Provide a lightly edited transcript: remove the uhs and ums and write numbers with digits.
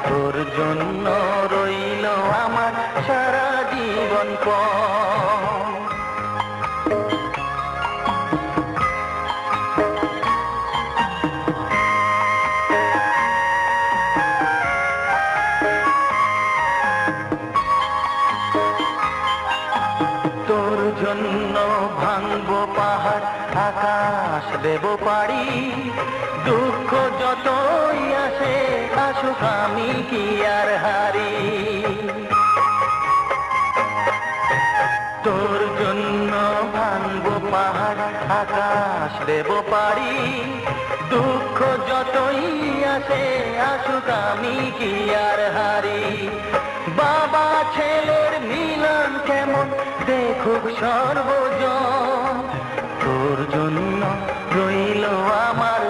তোর জন্য রইল আমার সারা জীবন পণ। তোর জন্য ভাঙবো পাহাড়, আকাশ দেব পাড়ি, দুঃখ যতই আসে আসুক আমি কি আর হারি। তোর জন্য ভাঙবো পাহাড়, আকাশ দেব পাড়ি, দুঃখ যতই আসে আসুক আমি কি আর হারি। বাবা ছেলের মিলন কেমন দেখুক সর্বজন, তোর জন্য রইল আমার